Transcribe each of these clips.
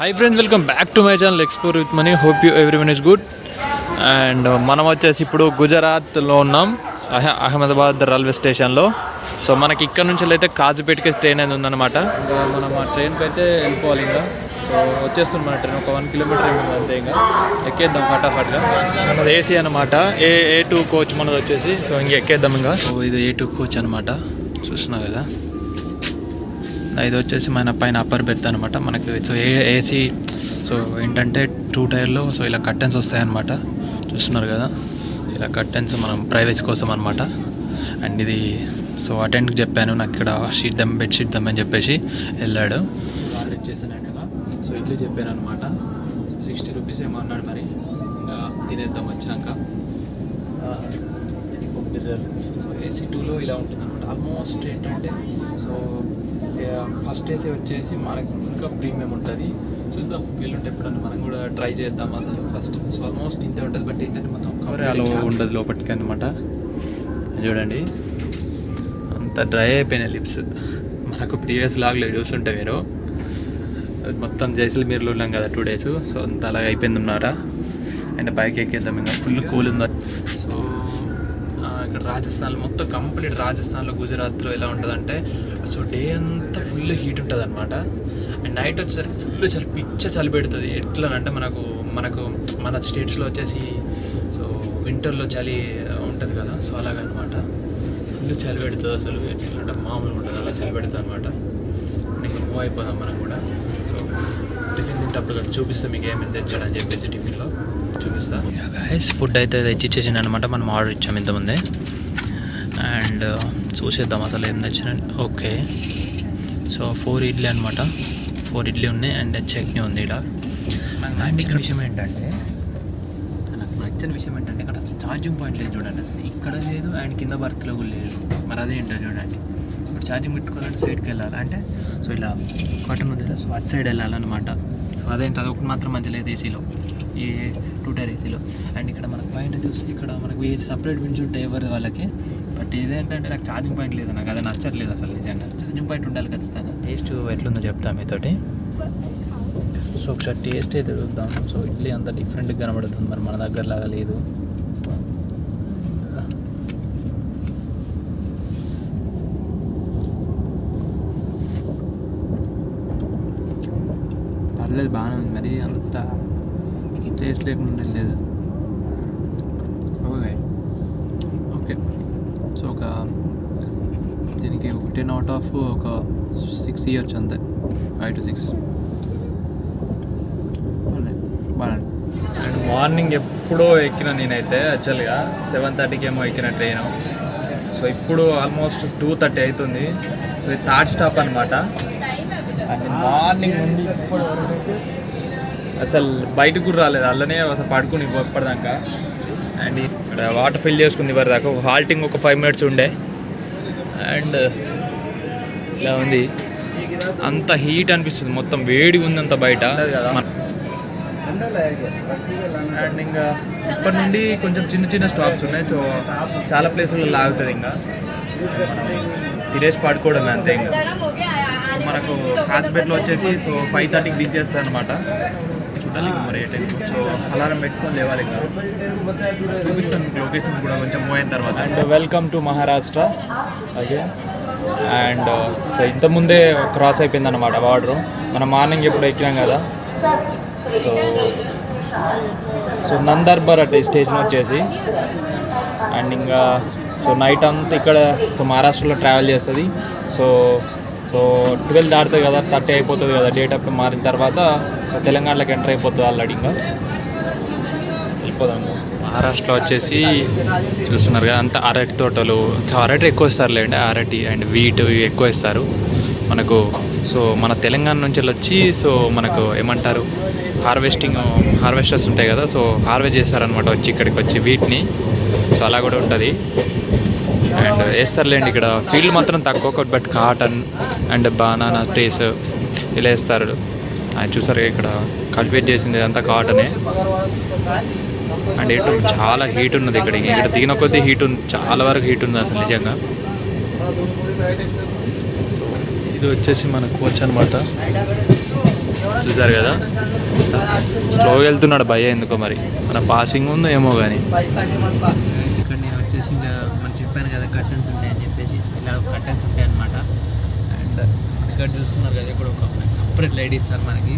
Hi friends, welcome back to my channel explore with money. Hope you everyone is good. And మనం వచ్చేసి ఇప్పుడు గుజరాత్లో ఉన్నాం, Ahmedabad railway స్టేషన్లో. సో మనకి ఇక్కడ నుంచి అయితే కాజీపేటకి ట్రైన్ అనేది ఉందన్నమాట. ఇంకా మనం ఆ ట్రైన్కి అయితే వెళ్ళిపోవాలి. ఇంకా సో వచ్చేస్తుంది మన ట్రైన్, ఒక 1 కిలోమీటర్ ఏమి అంతే. ఇంకా ఎక్కేద్దాం ఫటాఫట్గా. మనది ఏసీ అనమాట, ఏ2 కోచ్ మనది వచ్చేసి. సో ఇంక ఎక్కేద్దాం ఇంకా. సో ఇది ఏ2 కోచ్ అనమాట, చూస్తున్నావు కదా. ఇది వచ్చేసి మన పైన అప్పర్ బెర్త్ అనమాట మనకి. సో ఏసీ సో ఏంటంటే 2 టైర్లో సో ఇలా కర్టెన్స్ వస్తాయన్నమాట, చూస్తున్నారు కదా. ఇలా కర్టెన్స్ మనం ప్రైవసీ కోసం అనమాట. అండ్ ఇది సో అటెండ్కి చెప్పాను, నాకు ఇక్కడ బెడ్షీట్ దమ్మని చెప్పేసి వెళ్ళాడు. ఆర్డర్ చేశాను ఇలా. సో ఇడ్లీ చెప్పాను అనమాట, 60 రూపీస్ ఏమో అన్నాడు. మరి ఇంకా తినేద్దాం వచ్చినాక. మిర్రర్ సో ఏసీ 2లో ఇలా ఉంటుంది అనమాట. ఆల్మోస్ట్ ఏంటంటే సో ఫస్ట్ ఏసీ వచ్చేసి మనకి ఇంకా ప్రీమియం ఉంటుంది. చూద్దాం వీలుంటే ఎప్పుడన్నా మనం కూడా ట్రై చేద్దాం. అసలు ఫస్ట్ సో ఆల్మోస్ట్ ఇంతే ఉంటుంది, బట్ ఏంటంటే మొత్తం కవర్ అలా ఉండదు లోపలికి అనమాట. చూడండి అంత డ్రై అయిపోయినాయి లిప్స్. మనకు ప్రీవియస్ లాగ్లో చూస్తుంటే మీరు మొత్తం జైసల్మీర్లో ఉన్నాం కదా 2 days. సో అంత అలాగ అయిపోయింది ఉన్నారా. అండ్ పైకి ఎక్కేద్దాం, ఇంకా ఫుల్ కూల్ ఉంది. సో ఇక్కడ రాజస్థాన్లో మొత్తం కంప్లీట్ రాజస్థాన్లో గుజరాత్లో ఎలా ఉంటుందంటే సో డే అంతా ఫుల్ హీట్ ఉంటుంది అనమాట. అండ్ నైట్ వచ్చేసరికి ఫుల్ చలి పెడుతుంది. ఎట్లా అంటే మనకు మన స్టేట్స్లో వచ్చేసి సో వింటర్లో చలి ఉంటుంది కదా, సో అలాగనమాట. ఫుల్ చలి పెడుతుంది అసలు, ఎట్లా మామూలుగా ఉంటుంది అలా చలి పెడుతుంది అనమాట. నీకు మూవ్ అయిపోదాం మనం కూడా. సో టిఫిన్ తింటప్పుడు కదా చూపిస్తాం మీకు ఏమేమి తెచ్చాడని చెప్పేసి టిఫిన్లో చూపిస్తా. ఫుడ్ అయితే తెచ్చిచ్చేసింది అనమాట, మనం ఆర్డర్ ఇచ్చాము ఇంతకుముందే. అండ్ చూసేద్దాం అసలు ఏం తెచ్చినండి. ఓకే, సో 4 ఇడ్లీ అనమాట, 4 ఇడ్లీ ఉన్నాయి. అండ్ చట్నీ ఉంది ఇక్కడ. నాకు నచ్చిన విషయం ఏంటంటే ఇక్కడ అసలు ఛార్జింగ్ పాయింట్ లేదు చూడండి. అసలు ఇక్కడ లేదు అండ్ కింద బర్త్లో కూడా లేదు. మరి అదేంటో చూడండి. ఇప్పుడు ఛార్జింగ్ పెట్టుకోవాలంటే సైడ్కి వెళ్ళాలి, అంటే సో ఇలా కాటన్ ఉంది కదా, సో అటు సైడ్ వెళ్ళాలన్నమాట. సో అదేంటి అదొకటి మాత్రం మంచి లేదు ఏసీలో, ఈ 2 టైర్ ఏసీలో. అండ్ ఇక్కడ మనకు పాయింట్ చూసి ఇక్కడ మనకు ఏసీ సపరేట్ విండ్స్ ఉంటాయి ఎవరి వాళ్ళకి. బట్ ఇదేంటంటే నాకు ఛార్జింగ్ పాయింట్ లేదు, నాకు అది నచ్చట్లేదు అసలు. నిజంగా ఛార్జింగ్ పాయింట్ ఉండాలి ఖచ్చితంగా. టేస్ట్ ఎట్లుందో చెప్తాను మీతోటి. సో ఒకసారి టేస్ట్ అయితే చూద్దాం. సో ఇడ్లీ అంత డిఫరెంట్గా కనబడుతుంది, మరి మన దగ్గర లాగా లేదు. పర్లేదు, బాగానే ఉంది. మరి అంత టేస్ట్ లేకుండా లేదు. ఓకే, సో దీనికి 10 out of 6 ఇవ్వచ్చు అంతే, 5 to 6 బాగా. అండ్ మార్నింగ్ ఎప్పుడో ఎక్కిన నేనైతే యాక్చువల్గా 7:30కి ఏమో ఎక్కిన ట్రైన్. సో ఇప్పుడు ఆల్మోస్ట్ 2:30 అవుతుంది. సో ఇది 3rd స్టాప్ అనమాట. అండ్ మార్నింగ్ నుండి అసలు బయటకు కూడా రాలేదు, అల్లనే అసలు పడుకుని ఇప్పటిదాకా. అండ్ ఇక్కడ వాటర్ ఫిల్ చేసుకుంది ఇప్పటిదాకా. ఒక హాల్టింగ్ ఒక 5 minutes ఉండే. అండ్ ఇలా ఉంది, అంత హీట్ అనిపిస్తుంది, మొత్తం వేడి ఉంది అంత బయట. అండ్ ఇంకా ఇప్పటి నుండి కొంచెం చిన్న స్టాప్స్ ఉన్నాయి. సో చాలా ప్లేసుల్లో లాగుతుంది. ఇంకా తినేసి పడుకోవడమే అంతే. ఇంకా మనకు కాజ్పేట్లో వచ్చేసి సో 5:30కి దించేస్తుంది అనమాట. చూడాలి మరి ఏ టైం. సో అలారం పెట్టుకొని లేవాలి. ఇంకా చూపిస్తాను లొకేషన్ కూడా కొంచెం మూవ్ అయిన తర్వాత. And welcome to Maharashtra again. And so ఇంతకుముందే క్రాస్ అయిపోయింది అనమాట బార్డరు. మనం మార్నింగ్ ఎప్పుడు ఎక్కినాం కదా. సో నందర్బార్ అంటే స్టేషన్ వచ్చేసి. అండ్ ఇంకా సో నైట్ అంతా ఇక్కడ సో మహారాష్ట్రలో ట్రావెల్ చేస్తుంది. సో 12 దాటుతుంది కదా, 30 అయిపోతుంది కదా డేట్. అప్పుడు మారిన తర్వాత సో తెలంగాణలోకి ఎంటర్ అయిపోతుంది ఆల్రెడీ. ఇంకా వెళ్ళిపోదాము. మహారాష్ట్రలో వచ్చేసి చూస్తున్నారు కదా, అంత అరటి తోటలు. సో అరటి ఎక్కువ ఇస్తారులేండి, అరటి అండ్ వీట్ ఇవి ఎక్కువ ఇస్తారు మనకు. సో మన తెలంగాణ నుంచి వచ్చి సో మనకు ఏమంటారు హార్వెస్టర్స్ ఉంటాయి కదా, సో హార్వెస్ట్ చేస్తారనమాట వచ్చి ఇక్కడికి వచ్చి వీటిని. సో అలా కూడా ఉంటుంది. అండ్ వేస్తారులేండి ఇక్కడ. ఫీల్డ్ మాత్రం తక్కువ, but cotton and banana trees ఇలా వేస్తారు. అది చూసారు ఇక్కడ కల్టివేట్ చేసింది అంతా కాటనే. అండ్ ఇటు చాలా హీట్ ఉన్నది ఇక్కడ దిగిన కొద్దీ హీట్ ఉంది, చాలా వరకు హీట్ ఉంది అసలు నిజంగా. సో ఇది వచ్చేసి మన కోచ్ అనమాట. చూసారు కదా స్లో వెళ్తున్నాడు భయ్య ఎందుకో మరి మన పాసింగ్ ఉందో ఏమో కానీ. ఇక్కడ నేను వచ్చేసి ఇంకా మనం చెప్పాను కదా కర్టన్స్ ఉంటాయని చెప్పేసి, ఇలా కర్టన్స్ ఉంటాయి అనమాట. అండ్ ఇక్కడ చూస్తున్నారు కదా ఇక్కడ ఒక సపరేట్ లైట్ ఇస్తారు మనకి.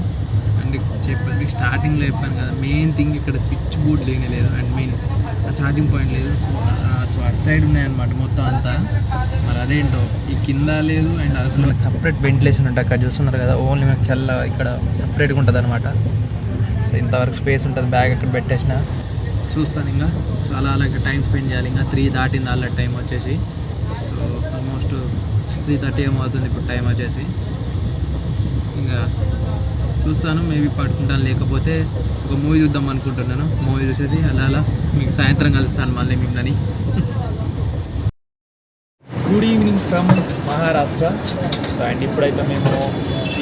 అండ్ చెప్పాను మీకు స్టార్టింగ్లో చెప్పాను కదా మెయిన్ థింగ్ ఇక్కడ స్విచ్ బోర్డ్ లేనే లేదు అండ్ మెయిన్ ఛార్జింగ్ పాయింట్ లేదు. సో అటు సైడ్ ఉన్నాయన్నమాట మొత్తం అంతా. మరి అదేంటో ఈ కింద లేదు అండ్ అసలు సపరేట్ వెంటిలేషన్ ఉంటుంది. అక్కడ చూస్తున్నారు కదా ఓన్లీ మనకు చల్ల ఇక్కడ సపరేట్గా ఉంటుంది అనమాట. సో ఇంతవరకు స్పేస్ ఉంటుంది, బ్యాగ్ ఎక్కడ పెట్టేసిన చూస్తాను ఇంకా. సో అలా అలాగే టైం స్పెండ్ చేయాలి. ఇంకా 3 దాటింది అలా టైం వచ్చేసి. సో ఆల్మోస్ట్ 3:30 ఏమవుతుంది ఇప్పుడు టైం వచ్చేసి. ఇంకా చూస్తాను మేబీ పడుకుంటాను, లేకపోతే ఒక మూవీ చూద్దాం అనుకుంటున్నాను. మూవీ చూసేసి అలా అలా మీకు సాయంత్రం కలుస్తాను మళ్ళీ మిమ్మల్ని. Good evening from Maharashtra. So and ఇప్పుడైతే మేము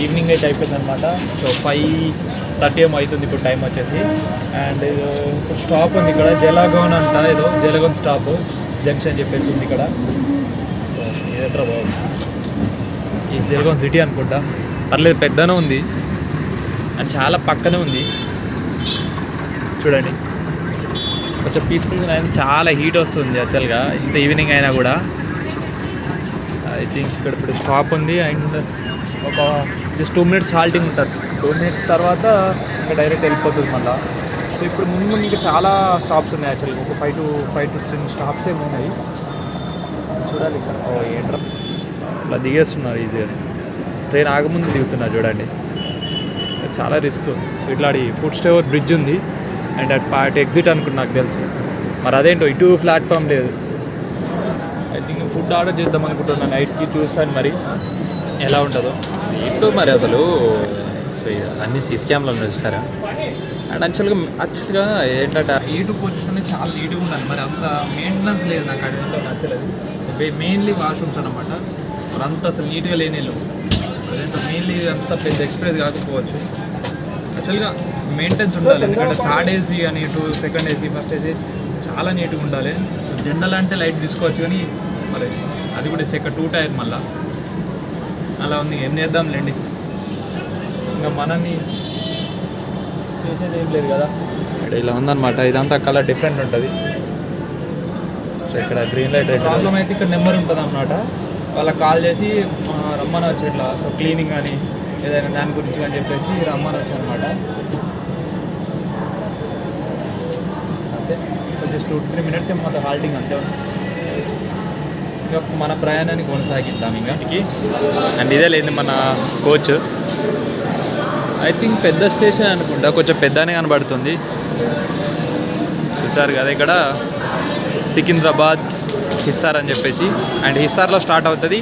ఈవినింగ్ అయితే అయిపోయింది అనమాట. సో 5:30 ఏమో అవుతుంది ఇప్పుడు టైం వచ్చేసి. అండ్ ఇప్పుడు స్టాప్ ఉంది ఇక్కడ జలగౌన్ అంట, ఏదో జలగౌన్ స్టాప్ జంక్షన్ చెప్పేసి ఉంది ఇక్కడ. ఇదేంట్రా బాబు ఈ జలగౌన్ సిటీ అనుకుంటా, పర్లేదు పెద్దనే ఉంది అండ్ చాలా పక్కనే ఉంది. చూడండి కొంచెం పీస్ఫుల్గా అయినా, చాలా హీట్ వస్తుంది యాక్చువల్గా ఇంత ఈవినింగ్ అయినా కూడా. ఐ థింక్ ఇక్కడ ఇప్పుడు స్టాప్ ఉంది అండ్ ఒక జస్ట్ 2 minutes హాల్టింగ్ ఉంటుంది. 2 minutes తర్వాత ఇంకా డైరెక్ట్ వెళ్ళిపోతుంది మళ్ళీ. సో ఇప్పుడు ముందు ఇంకా చాలా స్టాప్స్ ఉన్నాయి యాక్చువల్గా, ఒక 5 to 10 స్టాప్స్ ఏమి ఉన్నాయి చూడాలి ఇక్కడ. ఏంట్రా ఇలా దిగేస్తున్నారు ఈజీగా, ట్రైన్ ఆగముందు దిగుతున్నారు చూడండి. చాలా రిస్క్. సో ఇట్లా ఫుడ్ స్టేవర్ బ్రిడ్జ్ ఉంది అండ్ అటు ఎగ్జిట్ అనుకుంటు నాకు తెలిసి. మరి అదేంటో ఇటు ప్లాట్ఫామ్ లేదు. ఐ థింక్ ఫుడ్ ఆర్డర్ చేద్దాం అనుకుంటున్నాను నైట్కి, చూస్తాను మరి ఎలా ఉంటుందో ఏంటో మరి అసలు. సో అన్ని సీసీ కెమెరాలు చూస్తారా. అండ్ యాక్చువల్గా ఏంటంటే యూట్యూబ్ కోచెస్ అనేది చాలా నీట్గా ఉండాలి, మరి అంత మెయింటెనెన్స్ లేదు నాకు అడిగిలో నచ్చలేదు. సో మెయిన్లీ వాష్రూమ్స్ అనమాట, మరి అంత అసలు నీట్గా లేనేళ్ళు. అదేంటో మెయిన్లీ అంత పెద్ద ఎక్స్ప్రెస్ కాకపోవచ్చు. యాక్చువల్గా మెయింటెనెన్స్ ఉండాలి, ఎందుకంటే థర్డ్ ఏసీ అని సెకండ్ ఏసీ ఫస్ట్ ఏసీ చాలా నీట్గా ఉండాలి. సో జనరల్ అంటే లైట్ తీసుకోవచ్చు కానీ మరి అది కూడా సెకండ్ 2 టైర్ మళ్ళీ అలా ఉంది. ఏం చేద్దాంలేండి, ఇంకా మనని చేసేది ఏం లేదు కదా. ఇక్కడ ఇలా ఉందన్నమాట, ఇదంతా కలర్ డిఫరెంట్ ఉంటుంది. సో ఇక్కడ గ్రీన్ లైట్ రెడ్ ప్రాబ్లం అయితే ఇక్కడ నెంబర్ ఉంటుంది అన్నమాట. వాళ్ళకి కాల్ చేసి రమ్మని వచ్చి ఇట్లా సో క్లీనింగ్ కానీ ఏదైనా దాని గురించి అని చెప్పేసి రమ్మని వచ్చానమాట. అంతే జస్ట్ 2-3 minutes ఏమో మొత్తం హాల్టింగ్ అంతే. ఇంకా మన ప్రయాణాన్ని కొనసాగిద్దాం ఇంకా. అండ్ ఇదే లేదు మన కోచ్. ఐ థింక్ పెద్ద స్టేషన్ అనుకుంటా, కొంచెం పెద్దనే కనబడుతుంది. చూసారు కదా ఇక్కడ సికింద్రాబాద్ హిస్సార్ అని చెప్పేసి. అండ్ హిస్సార్లో స్టార్ట్ అవుతుంది.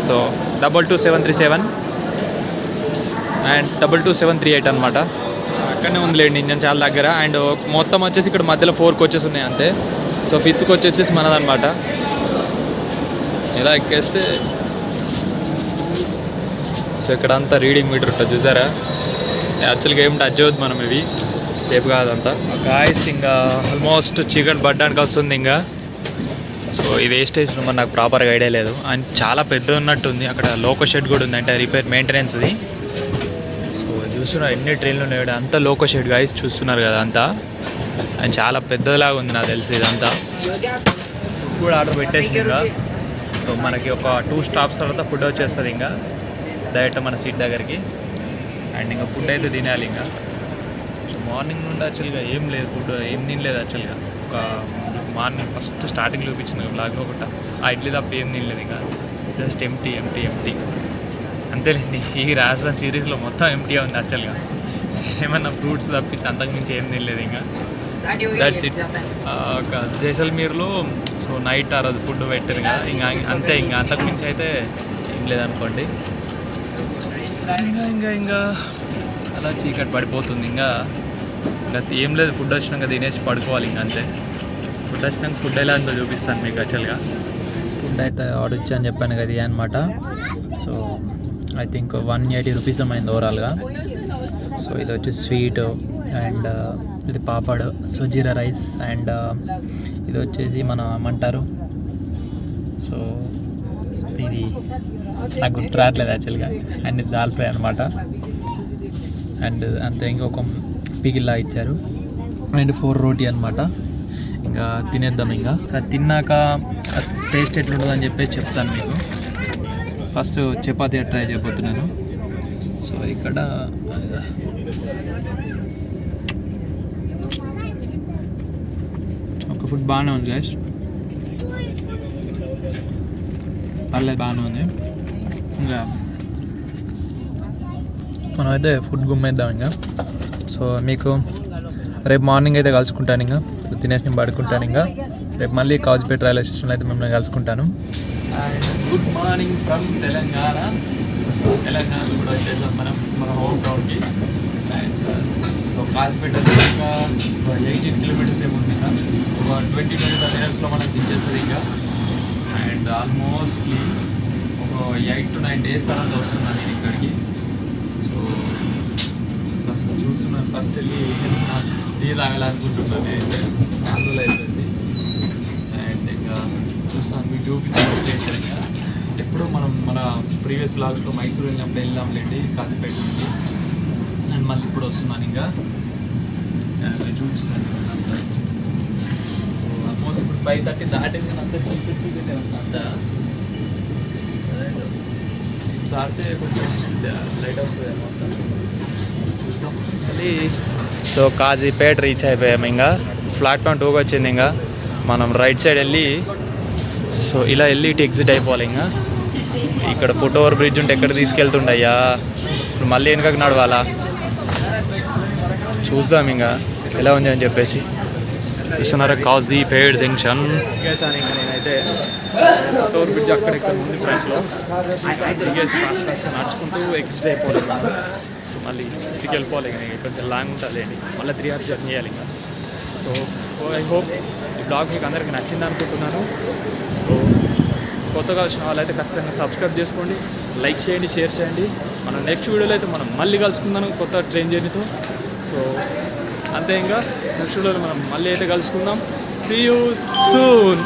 సో 22737 అండ్ 22738 అనమాట. అక్కడనే ఉందిలేండి ఇంజన్ చాలా దగ్గర. అండ్ మొత్తం వచ్చేసి ఇక్కడ మధ్యలో 4 కోచెస్ ఉన్నాయి అంతే. సో 5th కోచ్ వచ్చేసి మనదనమాట. ఇలా ఎక్కేస్తే సో ఇక్కడ అంతా రీడింగ్ మీటర్ ఉంటుంది చూసారా. యాక్చువల్గా ఏం టచ్ అవుతుంది మనం, ఇవి సేఫ్ కాదంతా. గాయస్ ఇంకా ఆల్మోస్ట్ చీకటి పడ్డానికి వస్తుంది ఇంకా. సో ఇది ఏ స్టేషన్ మరి నాకు ప్రాపర్గా ఐడియా లేదు. అండ్ చాలా పెద్ద ఉన్నట్టుంది. అక్కడ లోకో షెడ్ కూడా ఉంది, అంటే రిపేర్ మెయింటెనెన్స్ది. సో చూస్తున్నారు ఎన్ని ట్రైన్లు ఉన్నాయి, అంతా లోకో షెడ్ గాయస్ చూస్తున్నారు కదా అంతా. అండ్ చాలా పెద్దలాగా ఉంది నాకు తెలిసి ఇదంతా. ఫుడ్ కూడా ఆర్డర్ పెట్టేసింది ఇంకా. సో మనకి ఒక 2 stops తర్వాత ఫుడ్ వచ్చేస్తుంది ఇంకా డైరెక్ట్ మన సీట్ దగ్గరికి. అండ్ ఇంకా ఫుడ్ అయితే తినాలి ఇంకా. సో మార్నింగ్ నుండి యాక్చువల్గా ఏం లేదు, ఫుడ్ ఏం తినలేదు యాక్చువల్గా. ఒక మార్నింగ్ ఫస్ట్ స్టార్టింగ్ చూపించింది బ్లాగ్లో ఒకట ఆ ఇడ్లీ తప్ప ఏం తినలేదు ఇంకా. జస్ట్ ఎంటీ అంతేలేండి. ఈ రాజధాని సిరీస్లో మొత్తం ఎంటీ ఉంది యాక్చువల్గా. ఏమన్నా ఫ్రూట్స్ తప్పించి అంతకుమించి ఏం తినలేదు ఇంకా. That's it. ఒక జైసల్మీర్లో సో నైట్ ఆ రోజు ఫుడ్ పెట్టారు కదా ఇంకా అంతే. ఇంకా అంతకుమించి అయితే ఏం లేదనుకోండి. ఇంకా అలా చీకటి పడిపోతుంది ఇంకా ఏం లేదు. ఫుడ్ వచ్చినాక తినేసి పడుకోవాలి ఇంకా అంతే. ఫుడ్ వచ్చినాక ఫుడ్ ఎలా ఉందో చూపిస్తాను మీకు యాక్చువల్గా. ఫుడ్ అయితే ఆర్డర్ ఇచ్చాను చెప్పాను కదా ఇది అనమాట. సో ఐ థింక్ 180 rupees అయింది ఓవరాల్గా. సో ఇది వచ్చి స్వీట్ అండ్ ఇది papad, so jeera rice and ఇది వచ్చేసి మన ఏమంటారు సో ఇది నాకు గుర్తు రావట్లేదు యాక్చువల్గా. అండ్ ఇది దాల్ ఫ్రై అనమాట. అండ్ అంతే ఇంకొక పిగిల్లా ఇచ్చారు అండ్ 4 రోటీ అనమాట. ఇంకా తినేద్దాం. ఇంకా సరే తిన్నాక టేస్ట్ ఎట్లుంటుందని చెప్పేసి చెప్తాను మీకు. ఫస్ట్ చపాతీ ట్రై చేయబోతున్నాను. సో ఇక్కడ ఒక ఫుడ్ బాగానే ఉంది గైస్, పర్లేదు బాగానే ఉంది. ఇంకా మనమైతే ఫుడ్ గుమ్మేద్దాం ఇంకా. సో మీకు రేపు మార్నింగ్ అయితే కలుసుకుంటాను ఇంకా. సో తినేసి నేను పడుకుంటాను ఇంకా. రేపు మళ్ళీ కాజ్పేట రైల్వే స్టేషన్లో అయితే మిమ్మల్ని కలుసుకుంటాను. And good morning from Telangana. తెలంగాణలో కూడా వచ్చేసాం మనం మన హోమ్ టౌన్కి. అండ్ సో కాజ్పేట ఇంకా 18 కిలోమీటర్స్ ఏముంది ఇంకా. ఒక 20-25 మినిట్స్లో మనకు దించేస్తుంది ఇంకా. అండ్ ఆల్మోస్ట్లీ ఒక 8 to 9 days తర్వాత వస్తున్నాను నేను ఇక్కడికి. సో ఫస్ట్ చూస్తున్నాను, ఫస్ట్ వెళ్ళి టీ తాగాలనుకుంటున్నాను నేనైతే. అందులో అవుతుంది. అండ్ ఇంకా చూస్తాను, మీకు చూపిస్తాను స్టేషన్. ఇంకా ఎప్పుడు మనం మన ప్రీవియస్ వ్లాగ్స్లో మైసూరు వెళ్ళినప్పుడు వెళ్ళాంలేండి కాజీపేట నుండి. అండ్ మళ్ళీ ఇప్పుడు వస్తున్నాను ఇంకా చూపిస్తాను. ఆల్మోస్ట్ ఇప్పుడు 5:30 దాటింది. అంతా చీకటి అంతా 6 దాటితే కొంచెం లైట్ వస్తుంది అనమాట. చూద్దాం మళ్ళీ. సో కాజీపేట రీచ్ అయిపోయాము ఇంకా. ప్లాట్ఫామ్ 2కి వచ్చింది ఇంకా. మనం రైట్ సైడ్ వెళ్ళి సో ఇలా వెళ్ళి ఇటు ఎగ్జిట్ అయిపోవాలి ఇంకా. ఇక్కడ ఫుట్ ఓవర్ బ్రిడ్జ్ ఉంటే ఎక్కడ తీసుకెళ్తుండయ్యా, ఇప్పుడు మళ్ళీ వెనకకి నడవాలా. చూద్దాం ఇంకా ఎలా ఉంది అని చెప్పేసి. చూస్తున్నారా కాజీపేట జంక్షన్. నేనైతే ఫుట్ ఓవర్ బ్రిడ్జ్ అక్కడ ఇక్కడ ఉంది ఫ్రంట్లో. నడుచుకుంటూ ఎగ్జిట్ అయిపోవాలి. మళ్ళీ ఇంటికి వెళ్ళిపోవాలి ఇంకా. కొంచెం లాంగ్ ఉంటుంది అండి, మళ్ళీ 3 hours జర్నీ చేయాలి ఇంకా. సో ఐ హోప్ ఈ బ్లాగ్ మీకు అందరికీ నచ్చింది అనుకుంటున్నాను. సో కొత్తగా వచ్చిన వాళ్ళైతే ఖచ్చితంగా సబ్స్క్రైబ్ చేసుకోండి, లైక్ చేయండి, షేర్ చేయండి. మనం నెక్స్ట్ వీడియోలో అయితే మనం మళ్ళీ కలుసుకుందాం కొత్త ట్రైన్ జర్నీతో. సో అంతే, ఇంకా నెక్స్ట్ వీడియోలో మనం మళ్ళీ అయితే కలుసుకుందాం. See you soon.